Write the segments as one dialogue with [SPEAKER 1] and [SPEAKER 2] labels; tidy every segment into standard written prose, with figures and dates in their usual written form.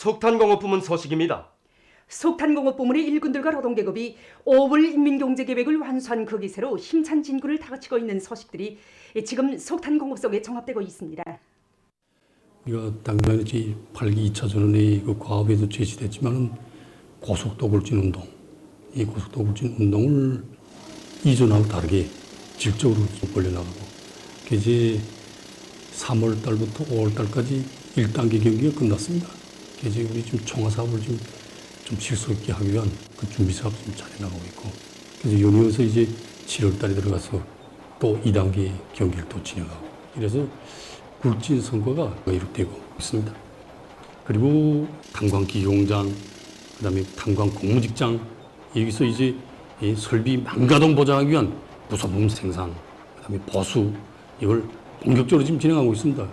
[SPEAKER 1] 석탄공업부문 소식입니다.
[SPEAKER 2] 석탄공업부문의 일꾼들과 노동계급이 5월 인민경제계획을 완수한 그 기세로 힘찬 진군을 다그치고 있는 소식들이 지금 석탄공업 속에 정합되고 있습니다.
[SPEAKER 3] 우리가 당면에 제8기 2차 전원의 그 과업에도 제시됐지만 고속도 굴진 운동, 이 고속도 굴진 운동을 이전하고 다르게 질적으로 벌려나가고, 이제 3월 달부터 5월 달까지 1단계 경기가 끝났습니다. 이제 우리 지금 총화 사업을 좀 실속 있게 하기 위한 그 준비 사업 좀 잘 해나가고 있고, 그래서 연이어서 이제 7월 달에 들어가서 또 2단계 경기를 또 진행하고, 이래서 굴진 성과가 이룩되고 있습니다. 그리고 탄광 기공장, 그다음에 탄광 공무직장, 여기서 이제 이 설비 망가동 보장하기 위한 부속품 생산, 그다음에 보수, 이걸 본격적으로 지금 진행하고 있습니다.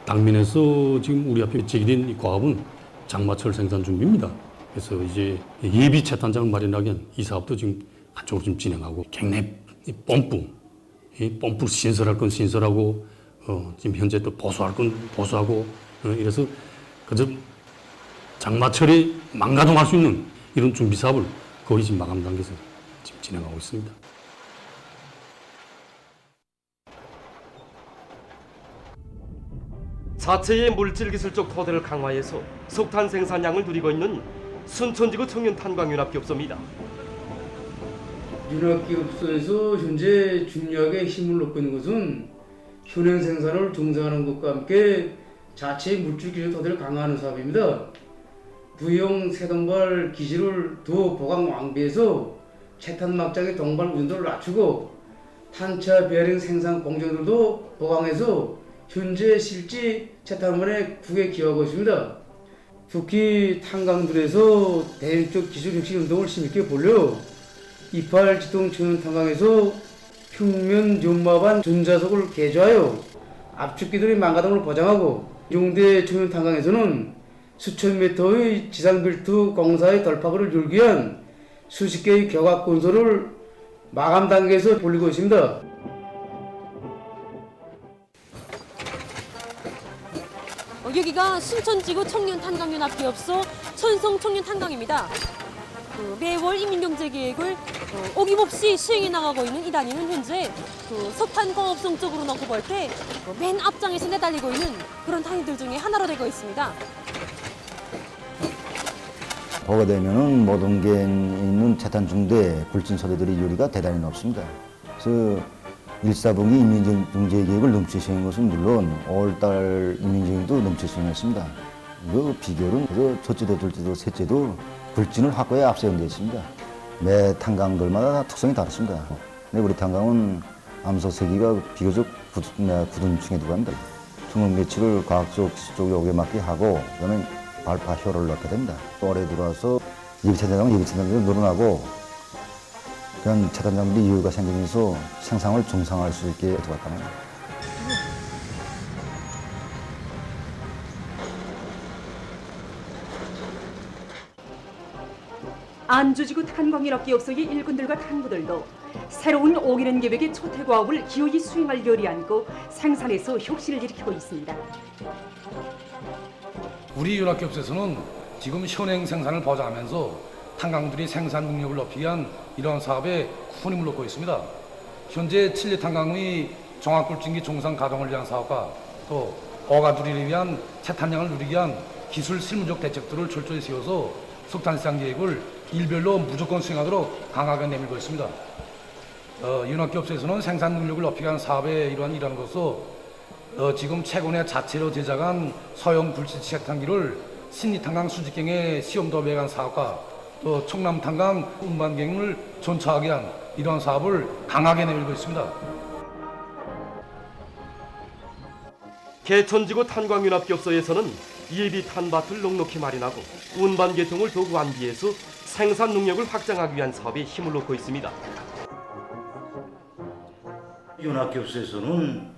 [SPEAKER 3] 당면에서 지금 우리 앞에 제기된 이 과업은 장마철 생산 준비입니다. 그래서 이제 예비 채탄장을 마련하기 위한 이 사업도 지금 한쪽으로 좀 진행하고, 갱내 펌프, 이 펌프를 신설할 건 신설하고, 지금 현재 또 보수할 건 보수하고, 이래서 그저 장마철에 망가동할 수 있는 이런 준비 사업을 거의 지금 마감 단계에서 지금 진행하고 있습니다.
[SPEAKER 1] 자체의 물질기술적 토대를 강화해서 석탄 생산량을 누리고 있는 순천지구 청년탄광윤합기업소입니다.
[SPEAKER 4] 윤합기업소에서 현재 중요하게 힘을 놓고 있는 것은 현행 생산을 증강하는 것과 함께 자체의 물질기술 토대를 강화하는 사업입니다. 부형 새동발 기지를 더 보강 완비해서 채탄 막장의 동발 운동을 낮추고, 탄차 베어링 생산 공정들도 보강해서 현재 실제 채탄원의 국에 기여하고 있습니다. 특히 탄광들에서 대륙적 기술 혁신 운동을 힘있게 벌려 이팔 지동 천연 탄광에서 평면 연마반 전자석을 개조하여 압축기들의 망가짐을 보장하고, 용대 천연 탄광에서는 수천 미터의 지상빌트 공사의 돌파구를 열기 위한 수십 개의 격압 건설을 마감 단계에서 벌이고 있습니다.
[SPEAKER 5] 여기가 순천지구 청년탄광윤합기업소 천성청년탄광입니다. 매월 인민경제계획을 어김없이 시행해 나가고 있는 이 단위는 현재 석탄공업성 쪽으로 놓고 볼 때 맨 앞장에서 내달리고 있는 그런 단위들 중에 하나로 되고 있습니다.
[SPEAKER 6] 보가 되면은 모든 게 있는 채탄 중대 굴진 소재들의 유리가 대단히 높습니다. 그래서 1사분기 인민경제계획을 넘치 시행한 것은 물론 5월달 인민경제도 넘치 시행했습니다. 그 비결은 그래서 첫째도 둘째도 셋째도 굴진을 확고히 앞세운 데 있습니다. 매 탄광들마다 특성이 다릅니다. 근데 우리 탄광은 암석 세기가 비교적 굳은 층에 들어갑니다. 투명 매치를 과학적 기술적으로 오게 맞게 하고, 그다음에 발파 효를 넣게 됩니다. 올해 들어와서 예비채탄장은 예비채탄장으로 늘어나고, 그런 채탄장들이 이유가 생기면서 생산을 정상화할 수 있게 도왔답니다.
[SPEAKER 2] 안주지구 탄광윤합기업소의 일꾼들과 탕부들도 새로운 5개년 계획의 초태과업을 기어이 수행할 열이 안고 생산에서 혁신을 일으키고 있습니다.
[SPEAKER 7] 우리 윤합기업소에서는 지금 현행 생산을 보장하면서 탄광들이 생산 능력을 높이기 위한 이러한 사업에 큰 힘을 놓고 있습니다. 현재 칠리 탄광의 종합굴진기 종상 가동을 위한 사업과 또 어가두리를 위한 채탄량을 누리기 위한 기술 실무적 대책들을 철저히 세워서 석탄 시장 계획을 일별로 무조건 수행하도록 강하게 내밀고 있습니다. 윤합기업소에서는 생산 능력을 높이기 위한 사업의 일환 것으로 지금 최근에 자체로 제작한 소형 굴진 채탄기를 신리탄광 수직경에 시험 도배한 사업과 또 청남탄광 운반경을 전차하게 한 이러한 사업을 강하게 내밀고 있습니다.
[SPEAKER 1] 개천지구 탄광윤합기업소에서는 예비 탄밭을 넉넉히 마련하고 운반 계통을 더욱 완비해서 생산 능력을 확장하기 위한 사업에 힘을 놓고 있습니다.
[SPEAKER 8] 윤합기업소에서는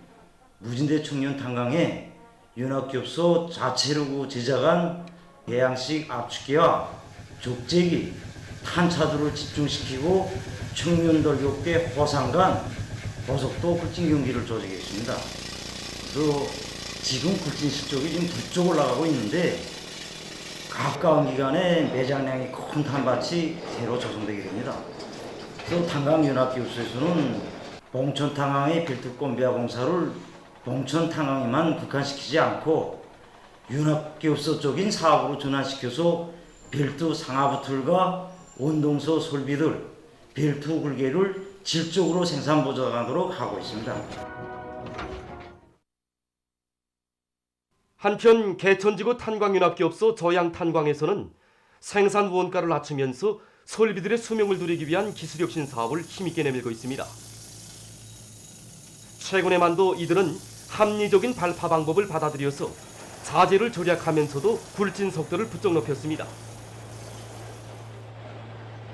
[SPEAKER 8] 무진대 청년 탄광에 윤합기업소 자체로 제작한 배양식 압축기와 족제기, 탄차들을 집중시키고 청년돌격계 호상간 고속도 굴진 경기를 조직했습니다. 그래서 지금 굴진 실적이 지금 부쩍 올라가고 있는데, 가까운 기간에 매장량이 큰 탄밭이 새로 조성되게 됩니다. 또 탄광윤합기업소에서는 봉천 탄광의 빌트건비아 공사를 봉천 탄광에만 국한시키지 않고 윤합기업소 쪽인 사업으로 전환시켜서 빌트 상하부틀과 원동소 설비들, 빌트 굴개를 질적으로 생산 보장하도록 하고 있습니다.
[SPEAKER 1] 한편 개천지구 탄광윤합기업소 저양탄광에서는 생산 원가를 낮추면서 설비들의 수명을 누리기 위한 기술혁신 사업을 힘있게 내밀고 있습니다. 최근에만도 이들은 합리적인 발파 방법을 받아들여서 자재를 절약하면서도 굴진 속도를 부쩍 높였습니다.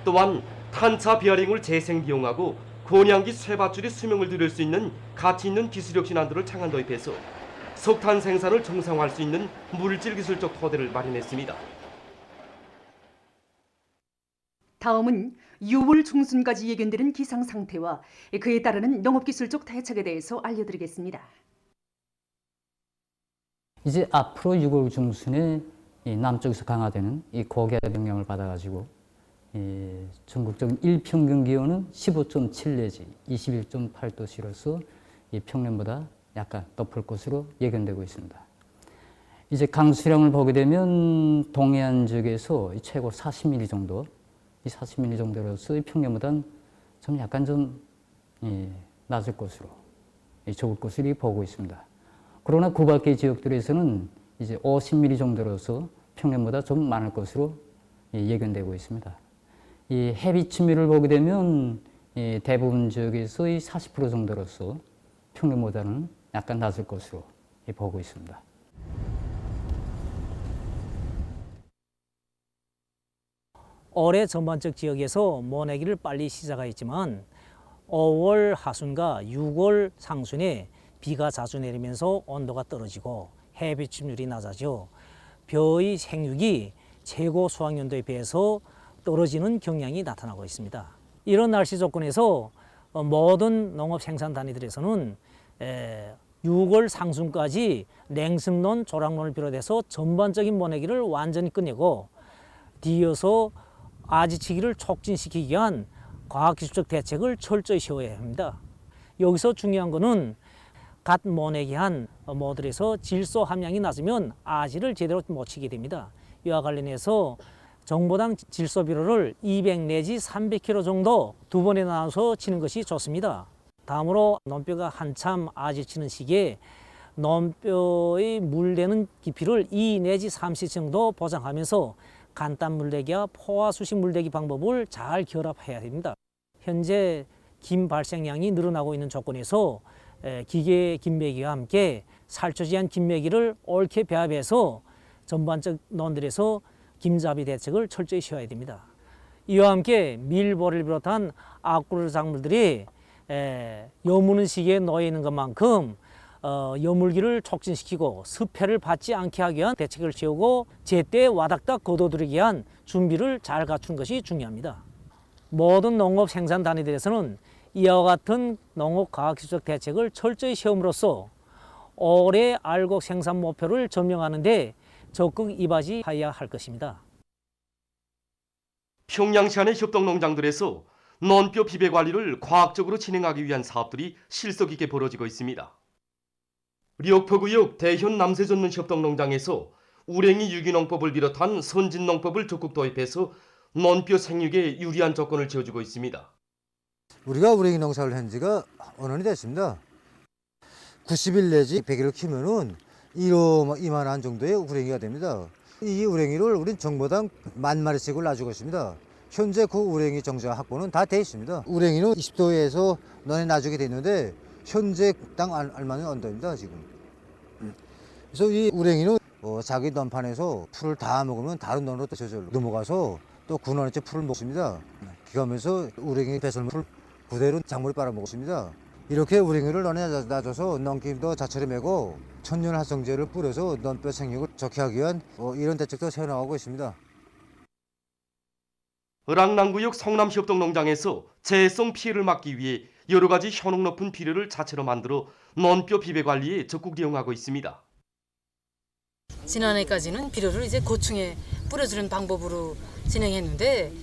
[SPEAKER 1] 또한 탄차 비어링을 재생 비용하고 고량기 쇠밧줄의 수명을 늘릴 수 있는 가치 있는 기술혁신안들을 창안 도입해서 석탄 생산을 정상화할 수 있는 물질 기술적 토대를 마련했습니다.
[SPEAKER 2] 다음은 6월 중순까지 예견되는 기상 상태와 그에 따르는 농업기술적 대책에 대해서 알려드리겠습니다.
[SPEAKER 9] 이제 앞으로 6월 중순에 이 남쪽에서 강화되는 이 고기압 영향을 받아가지고 이 전국적인 일평균 기온은 15.7 내지 21.8도씨로서 이 평년보다 약간 높을 것으로 예견되고 있습니다. 이제 강수량을 보게 되면 동해안 지역에서 최고 40mm 정도, 이 40mm 정도로서 이 평년보다는 좀 약간 좀 낮을 것으로, 적을 것으로 보고 있습니다. 그러나 그 밖의 지역들에서는 이제 50mm 정도로서 평년보다 좀 많을 것으로 예견되고 있습니다. 이 해비 침밀을 보게 되면 대부분 지역에서 이 40% 정도로서 평년보다는 약간 낮을 것으로 보고 있습니다.
[SPEAKER 10] 올해 전반적 지역에서 모내기를 빨리 시작하였지만 5월 하순과 6월 상순에 비가 자주 내리면서 온도가 떨어지고 해비 침률이 낮아져 벼의 생육이 최고 수확연도에 비해서 떨어지는 경향이 나타나고 있습니다. 이런 날씨 조건에서 모든 농업 생산 단위들에서는 6월 상순까지 냉습론, 조랑론을 비롯해서 전반적인 모내기를 완전히 끝내고 뒤이어서 아지치기를 촉진시키기 위한 과학기술적 대책을 철저히 세워야 합니다. 여기서 중요한 것은 갓 모내기한 모들에서 질소 함량이 낮으면 아지를 제대로 못 치게 됩니다. 이와 관련해서 정보당 질소 비료를 200 내지 300kg 정도 두 번에 나눠서 치는 것이 좋습니다. 다음으로 논뼈가 한참 아지 치는 시기에 논뼈의 물대는 깊이를 2 내지 3cm 정도 보장하면서 간단 물대기와 포화 수식 물대기 방법을 잘 결합해야 됩니다. 현재 김 발생량이 늘어나고 있는 조건에서 기계 김매기와 함께 살초지한 김매기를 옳게 배합해서 전반적 논들에서 김잡이 대책을 철저히 세워야 됩니다. 이와 함께 밀보를 비롯한 악꿀 작물들이 여무는 시기에 놓여 있는 것만큼 여물기를 촉진시키고 습해를 받지 않게 하기 위한 대책을 세우고 제때 와닥닥 거둬들이기 위한 준비를 잘 갖춘 것이 중요합니다. 모든 농업 생산 단위들에서는 이와 같은 농업 과학기술적 대책을 철저히 세움으로써 올해 알곡 생산 목표를 점령하는 데 적극 이바지해야 할 것입니다.
[SPEAKER 1] 평양시 안의 협동농장들에서 논뼈 비배 관리를 과학적으로 진행하기 위한 사업들이 실속 있게 벌어지고 있습니다. 력포구역 대현 남세전문 협동농장에서 우랭이 유기농법을 비롯한 선진농법을 적극 도입해서 논뼈 생육에 유리한 조건을 지어주고 있습니다.
[SPEAKER 11] 우리가 우랭이 농사를 한 지가 5년이 됐습니다. 90일 내지 100일을 키우면은 이만한 정도의 우랭이가 됩니다. 이 우랭이를 우린 정보당 10,000마리씩을 놔주고 있습니다. 현재 그 우랭이 정자 확보는 다 돼 있습니다. 우랭이는 20도에서 논에 놔주게 됐는데 현재 당 알맞은 온도입니다, 지금. 그래서 이 우랭이는 자기 논판에서 풀을 다 먹으면 다른 논으로 저절로 넘어가서 또 그 논에 풀을 먹습니다. 기가면서 우랭이 배설물 그대로 작물이 빨아먹습니다. 이렇게 우랭이를 논에 놔줘서 논김도 자체를 메고 천연활성제를 뿌려서 논뼈 생육을 좋게 하기 위한 이런 대책도 세워나가고 있습니다.
[SPEAKER 1] 을왕남구역 성남협동농장에서 재해성 피해를 막기 위해 여러 가지 효능 높은 비료를 자체로 만들어 논뼈 비배 관리에 적극 이용하고 있습니다.
[SPEAKER 12] 지난해까지는 비료를 이제 고층에 뿌려주는 방법으로 진행했는데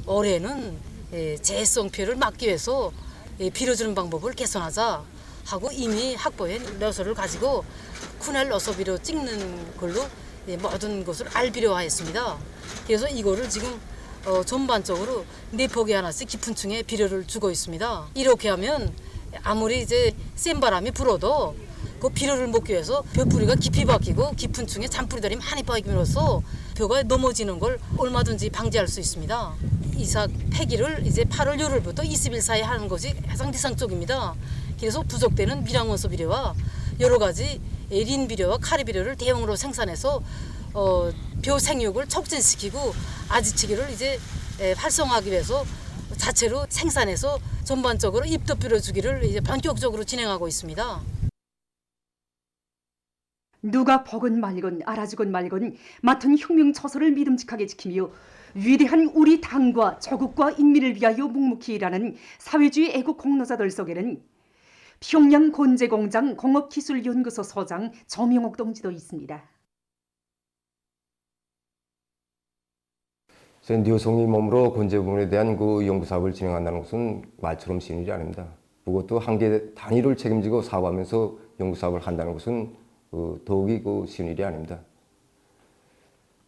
[SPEAKER 12] 올해는 재해성피해를 막기 위해서 빌어주는 방법을 개선하자 하고 이미 확보한 벼슬을 가지고 쿠넬 어서비로 찍는 걸로 모든 것을 알비료화했습니다. 그래서 이거를 지금 전반적으로 4포기 하나씩 깊은 층에 비료를 주고 있습니다. 이렇게 하면 아무리 이제 센 바람이 불어도 그 비료를 먹기 위해서 벼뿌리가 깊이 박히고 깊은 층에 잔뿌리들이 많이 박이면서 벼가 넘어지는 걸 얼마든지 방지할 수 있습니다. 이삭 폐기를 이제 8월 1일부터 20일 사이에 하는 것이 가장理想적입니다. 그래서 부족되는 밀양원소 비료와 여러 가지 린 비료와 카리 비료를 대용으로 생산해서 벼 생육을 촉진시키고 아지치기를 이제 활성화하기 위해서 자체로 생산해서 전반적으로 입덧 비료 주기를 이제 본격적으로 진행하고 있습니다.
[SPEAKER 2] 누가 보건 말건 알아주건 말건 맡은 혁명처소를 믿음직하게 지키며 위대한 우리 당과 조국과 인민을 위하여 묵묵히 일하는 사회주의 애국 공로자들 속에는 평양 곤제공장 공업기술연구소 소장 조명옥 동지도 있습니다.
[SPEAKER 13] 뉴성이 몸으로 곤제 부분에 대한 그 연구 사업을 진행한다는 것은 말처럼 쉬운 일이 아닙니다. 그것도 한계 단위를 책임지고 사업하면서 연구 사업을 한다는 것은 더욱이 쉬운 일이 아닙니다.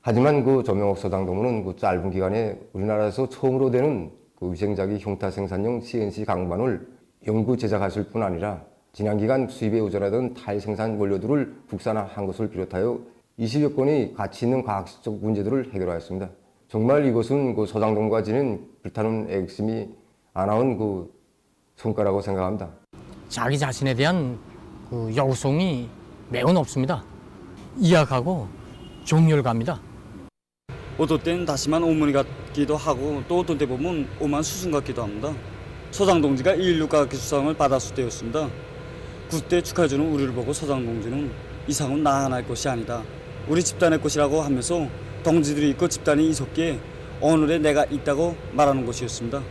[SPEAKER 13] 하지만 조명옥 소장동무는 짧은 기간에 우리나라에서 처음으로 되는 위생자기 흉타 생산용 CNC 강반을 연구 제작하실 뿐 아니라 지난 기간 수입에 의존하던 타일 생산 원료들을 국산화한 것을 비롯하여 20여 건의 가치 있는 과학적 문제들을 해결하였습니다. 정말 이것은 소장동무가 지닌 불타는 애국심이 아나운 성과라고 생각합니다.
[SPEAKER 14] 자기 자신에 대한 여우성이 매우 높습니다. 이악하고 정열갑니다.
[SPEAKER 15] 어떨 땐 다시만 어머니 같기도 하고 또 어떤 때 보면 오만 스승 같기도 합니다. 소장 동지가 216 과학기술상을 받았을 때였습니다. 그때 축하해주는 우리를 보고 소장 동지는 이 상은 나 하나의 것이 아니다. 우리 집단의 것이라고 하면서 동지들이 있고 집단이 있었기에 오늘의 내가 있다고 말하는 것이었습니다.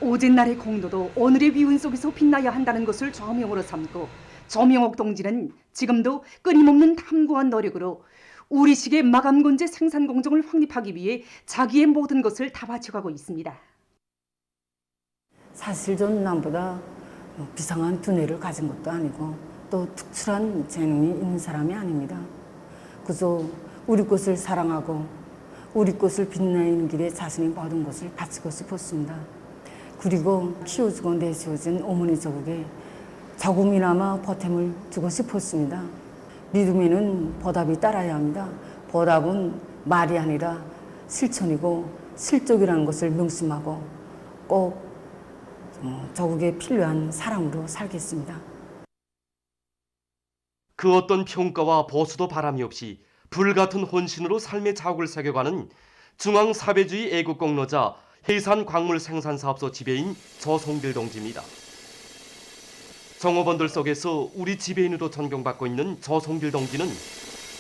[SPEAKER 2] 오진날의 공로도 오늘의 위운 속에서 빛나야 한다는 것을 조명으로 삼고 조명옥 동지는 지금도 끊임없는 탐구한 노력으로 우리식의 마감곤제 생산 공정을 확립하기 위해 자기의 모든 것을 다 바쳐가고 있습니다.
[SPEAKER 16] 사실 저는 남보다 비상한 두뇌를 가진 것도 아니고 또 특출한 재능이 있는 사람이 아닙니다. 그저 우리 꽃을 사랑하고 우리 꽃을 빛내는 길에 자신의 모든 것을 바치고 싶었습니다. 그리고 키워주고 내세워진 어머니 조국에 조금이나마 보탬을 주고 싶었습니다. 믿음에는 보답이 따라야 합니다. 보답은 말이 아니라 실천이고 실족이라는 것을 명심하고 꼭 조국에 필요한 사람으로 살겠습니다.
[SPEAKER 1] 그 어떤 평가와 보수도 바람이 없이 불같은 혼신으로 삶의 자국을 새겨가는 중앙사회주의 애국공로자 해산광물생산사업소 지배인 조송길 동지입니다. 종업원들 속에서 우리 지배인으로 존경받고 있는 조송길 동지는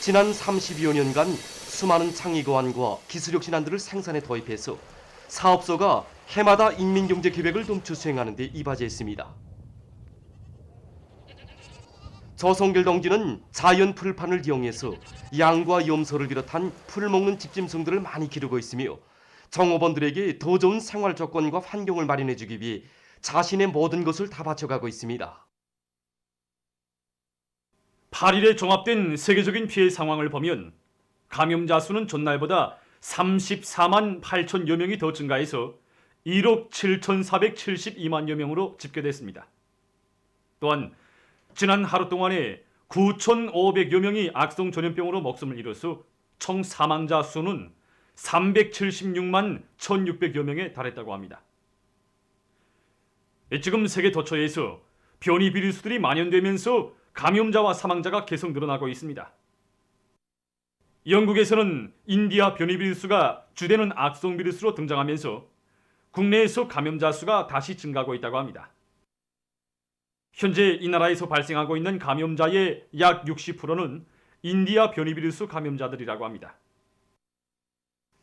[SPEAKER 1] 지난 30여 년간 수많은 창의고안과 기술혁신안들을 생산에 도입해서 사업소가 해마다 인민경제계획을 둠추 수행하는 데 이바지했습니다. 조송길 동지는 자연 풀판을 이용해서 양과 염소를 비롯한 풀 먹는 집짐승들을 많이 기르고 있으며 종업원들에게 더 좋은 생활 조건과 환경을 마련해주기 위해 자신의 모든 것을 다 바쳐가고 있습니다.
[SPEAKER 17] 8일에 종합된 세계적인 피해 상황을 보면 감염자 수는 전날보다 34만 8천여 명이 더 증가해서 1억 7,472만여 명으로 집계됐습니다. 또한 지난 하루 동안에 9,500여 명이 악성 전염병으로 목숨을 잃어서 총 사망자 수는 376만 1,600여 명에 달했다고 합니다. 지금 세계 도처에서 변이 비루스들이 만연되면서 감염자와 사망자가 계속 늘어나고 있습니다. 영국에서는 인디아 변이 비루스가 주되는 악성 비루스로 등장하면서 국내에서 감염자 수가 다시 증가하고 있다고 합니다. 현재 이 나라에서 발생하고 있는 감염자의 약 60%는 인디아 변이 비루스 감염자들이라고 합니다.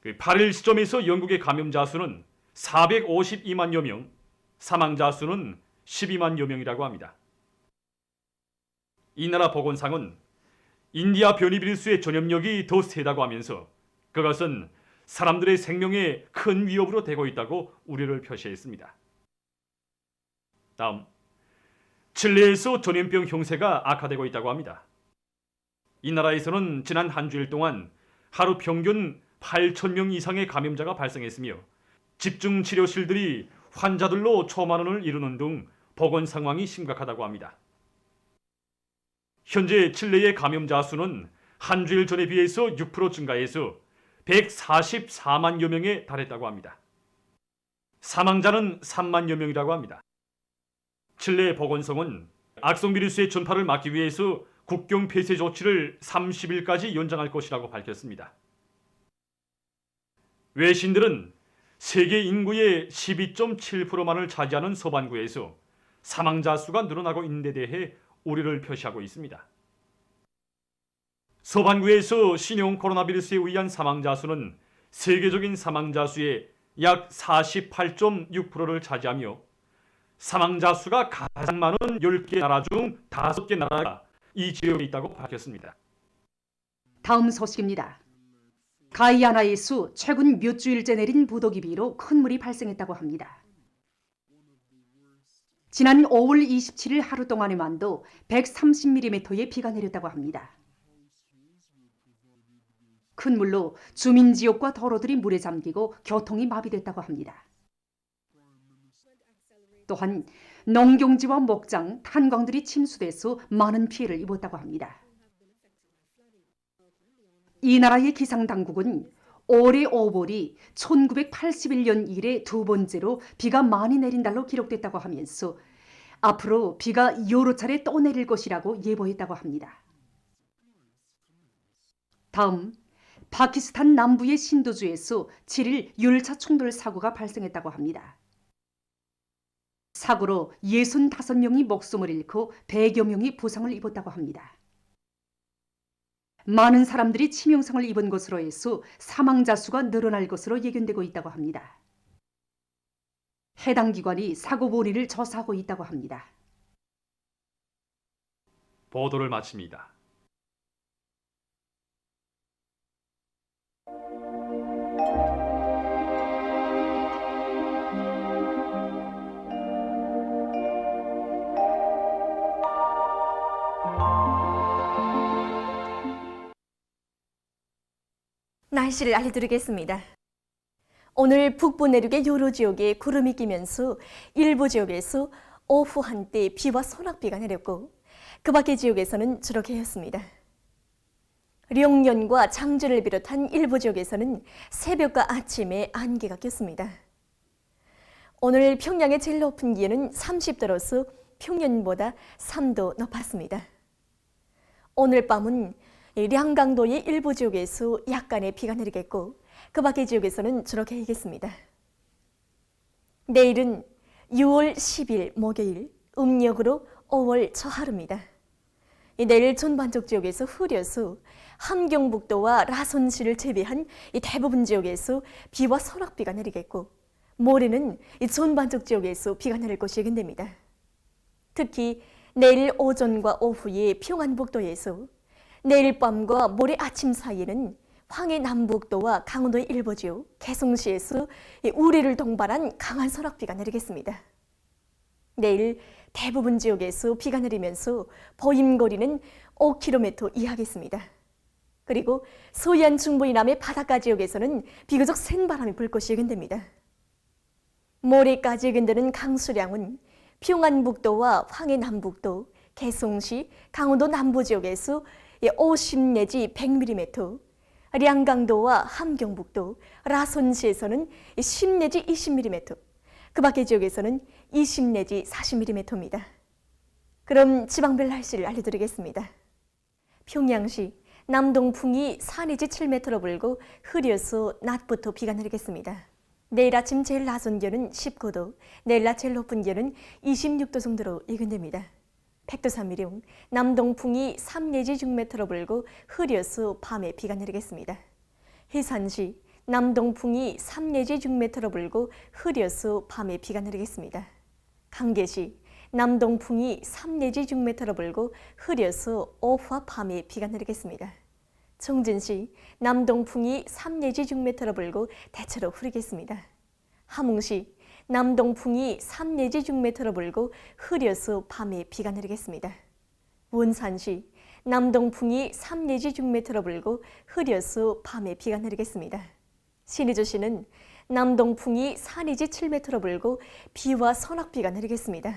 [SPEAKER 17] 8일 시점에서 영국의 감염자 수는 452만여 명, 사망자 수는 12만여 명이라고 합니다. 이 나라 보건상은 인디아 변이비루스의 전염력이 더 세다고 하면서 그것은 사람들의 생명에 큰 위협으로 되고 있다고 우려를 표시했습니다. 다음, 칠레에서 전염병 형세가 악화되고 있다고 합니다. 이 나라에서는 지난 한 주일 동안 하루 평균 8,000명 이상의 감염자가 발생했으며 집중치료실들이 환자들로 초만원을 이루는 등 보건 상황이 심각하다고 합니다. 현재 칠레의 감염자 수는 한 주일 전에 비해서 6% 증가해서 144만여 명에 달했다고 합니다. 사망자는 3만여 명이라고 합니다. 칠레 보건성은 악성 비루스의 전파를 막기 위해서 국경 폐쇄 조치를 30일까지 연장할 것이라고 밝혔습니다. 외신들은 세계 인구의 12.7%만을 차지하는 서반구에서 사망자 수가 늘어나고 있는 데 대해 우려를 표시하고 있습니다. 서반구에서 신형 코로나 비루스에 의한 사망자 수는 세계적인 사망자 수의 약 48.6%를 차지하며 사망자 수가 가장 많은 10개 나라 중 5개 나라가 이 지역에 있다고 밝혔습니다.
[SPEAKER 2] 다음 소식입니다. 가이아나에서 최근 몇 주일째 내린 부도기 비로 큰 물이 발생했다고 합니다. 지난 5월 27일 하루 동안에만도 130mm의 비가 내렸다고 합니다. 큰 물로 주민 지역과 도로들이 물에 잠기고 교통이 마비됐다고 합니다. 또한 농경지와 목장, 탄광들이 침수돼서 많은 피해를 입었다고 합니다. 이 나라의 기상당국은 올해 5월이 1981년 이래 두 번째로 비가 많이 내린 달로 기록됐다고 하면서 앞으로 비가 여러 차례 또 내릴 것이라고 예보했다고 합니다. 다음, 파키스탄 남부의 신도주에서 7일 열차 충돌 사고가 발생했다고 합니다. 사고로 65명이 목숨을 잃고 100여 명이 부상을 입었다고 합니다. 많은 사람들이 치명상을 입은 것으로 해서 사망자 수가 늘어날 것으로 예견되고 있다고 합니다. 해당 기관이 사고 원인을 조사하고 있다고 합니다.
[SPEAKER 17] 보도를 마칩니다.
[SPEAKER 18] 날씨를 알려드리겠습니다. 오늘 북부 내륙의 여러 지역에 구름이 끼면서 일부 지역에서 오후 한때 비와 소낙비가 내렸고 그 밖의 지역에서는 주로 개였습니다. 령년과 장주를 비롯한 일부 지역에서는 새벽과 아침에 안개가 꼈습니다. 오늘 평양의 제일 높은 기온은 30도로서 평년보다 3도 높았습니다. 오늘 밤은 량강도의 일부 지역에서 약간의 비가 내리겠고 그 밖의 지역에서는 주로 개이겠습니다. 내일은 6월 10일 목요일, 음력으로 5월 초하루입니다. 내일 전반적 지역에서 흐려서 함경북도와 라선시를 제외한 대부분 지역에서 비와 소낙비가 내리겠고 모레는 전반적 지역에서 비가 내릴 것이 예견됩니다. 특히 내일 오전과 오후에 평안북도에서 내일 밤과 모레 아침 사이에는 황해 남북도와 강원도의 일부 지역, 개성시에서 우리를 동반한 강한 소낙비가 내리겠습니다. 내일 대부분 지역에서 비가 내리면서 보임거리는 5km 이하겠습니다. 그리고 서해안 중부 이남의 바닷가 지역에서는 비교적 센 바람이 불 것이 예견됩니다. 모레까지 예견되는 강수량은 평안북도와 황해 남북도, 개성시, 강원도 남부 지역에서 50 내지 100mm, 량강도와 함경북도, 라선시에서는 10 내지 20mm, 그 밖의 지역에서는 20 내지 40mm입니다. 그럼 지방별 날씨를 알려드리겠습니다. 평양시 남동풍이 4 내지 7m로 불고 흐려서 낮부터 비가 내리겠습니다. 내일 아침 제일 낮은 기온은 19도, 내일 낮 제일 높은 기온은 26도 정도로 예견됩니다. 백두산미령 남동풍이 3 내지 6m로 불고 흐려서 밤에 비가 내리겠습니다. 해산시 남동풍이 3 내지 6m로 불고 흐려서 밤에 비가 내리겠습니다. 강계시 남동풍이 3 내지 6m로 불고 흐려서 오후와 밤에 비가 내리겠습니다. 청진시 남동풍이 3 내지 6m로 불고 대체로 흐리겠습니다. 함흥시 남동풍이 3 내지 6m로 불고 흐려서 밤에 비가 내리겠습니다. 원산시 남동풍이 3 내지 6m로 불고 흐려서 밤에 비가 내리겠습니다. 신의주시는 남동풍이 4 내지 7m로 불고 비와 선악비가 내리겠습니다.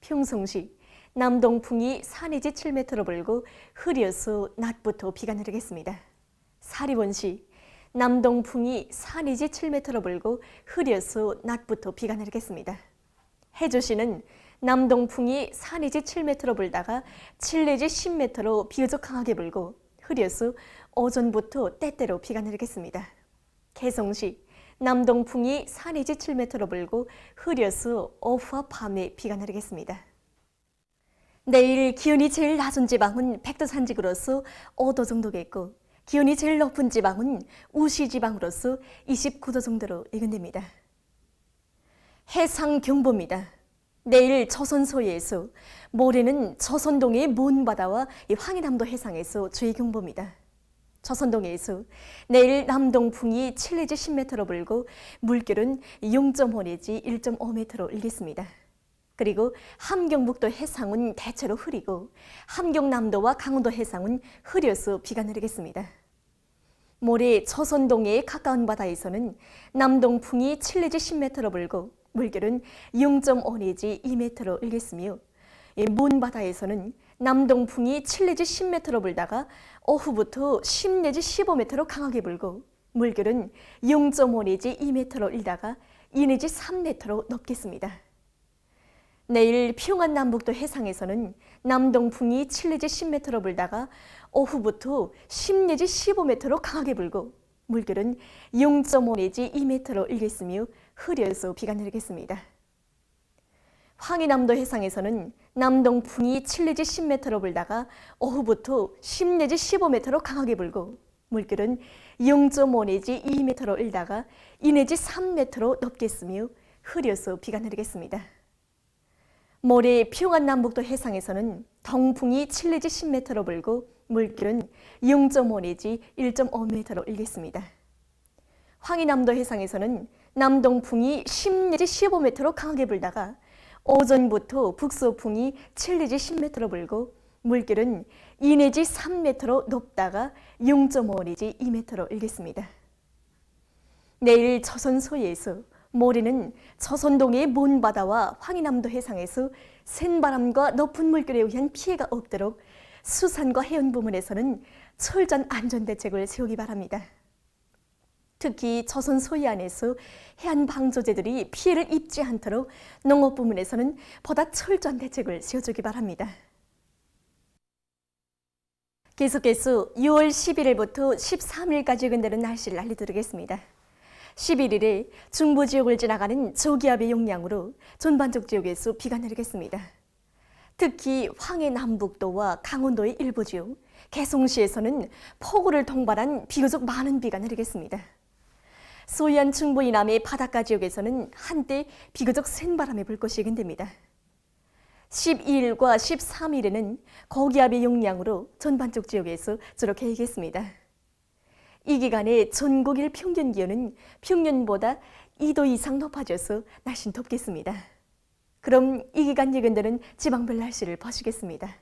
[SPEAKER 18] 평성시 남동풍이 4 내지 7m로 불고 흐려서 낮부터 비가 내리겠습니다. 사리원시 남동풍이 4 내지 7m로 불고 흐려서 낮부터 비가 내리겠습니다. 해주시는 남동풍이 4 내지 7m로 불다가 7 내지 10m로 비교적 강하게 불고 흐려서 오전부터 때때로 비가 내리겠습니다. 개성시 남동풍이 4 내지 7m로 불고 흐려서 오후와 밤에 비가 내리겠습니다. 내일 기온이 제일 낮은 지방은 백두 산지구로서 5도 정도겠고 기온이 제일 높은 지방은 우시 지방으로서 29도 정도로 예견됩니다. 해상경보입니다. 내일 조선소해에서, 모레는 조선동해의 먼바다와 황해남도 해상에서 주의경보입니다. 조선동해에서 내일 남동풍이 7 내지 10m로 불고 물결은 0.5 내지 1.5m로 일겠습니다. 그리고 함경북도 해상은 대체로 흐리고 함경남도와 강원도 해상은 흐려서 비가 내리겠습니다. 모레 조선동해의 가까운 바다에서는 남동풍이 7 내지 10m로 불고 물결은 0.5 내지 2m로 일겠으며 먼 바다에서는 남동풍이 7 내지 10m로 불다가 오후부터 10 내지 15m로 강하게 불고 물결은 0.5 내지 2m로 일다가 2 내지 3m로 높겠습니다. 내일 평안 남북도 해상에서는 남동풍이 7 내지 10m로 불다가 오후부터 10 내지 15m로 강하게 불고 물결은 0.5 내지 2m로 일겠으며 흐려서 비가 내리겠습니다. 황해남도 해상에서는 남동풍이 7 내지 10m로 불다가 오후부터 10 내지 15m로 강하게 불고 물결은 0.5 내지 2m로 일다가 2 내지 3m로 높겠으며 흐려서 비가 내리겠습니다. 모레 평안 남북도 해상에서는 동풍이 7 내지 10m로 불고 물결은 0.5 내지 1.5m로 일겠습니다. 황해남도 해상에서는 남동풍이 10 내지 15m로 강하게 불다가 오전부터 북서풍이 7 내지 10m로 불고 물결은 2 내지 3m로 높다가 0.5 내지 2m로 일겠습니다. 내일 조선 소해에서, 모레는 조선동해의 먼바다와 황해남도 해상에서 센바람과 높은 물결에 의한 피해가 없도록 수산과 해운 부문에서는 철저한 안전대책을 세우기 바랍니다. 특히 조선 소해안에서 해안 방조제들이 피해를 입지 않도록 농업 부문에서는 보다 철저한 대책을 세워주기 바랍니다. 계속해서 6월 11일부터 13일까지 예견되는 날씨를 알려드리겠습니다. 11일에 중부 지역을 지나가는 저기압의 영향으로 전반적 지역에서 비가 내리겠습니다. 특히 황해남북도와 강원도의 일부 지역, 개성시에서는 폭우를 동반한 비교적 많은 비가 내리겠습니다. 소해안 중부 이남의 바닷가 지역에서는 한때 비교적 센 바람이 불 것이 예견됩니다. 12일과 13일에는 고기압의 영향으로 전반적 지역에서 주로 개겠습니다. 이 기간에 전국 일 평균 기온은 평년보다 2도 이상 높아져서 날씨는 덥겠습니다. 그럼 이 기간 예견되는 지방별 날씨를 보시겠습니다.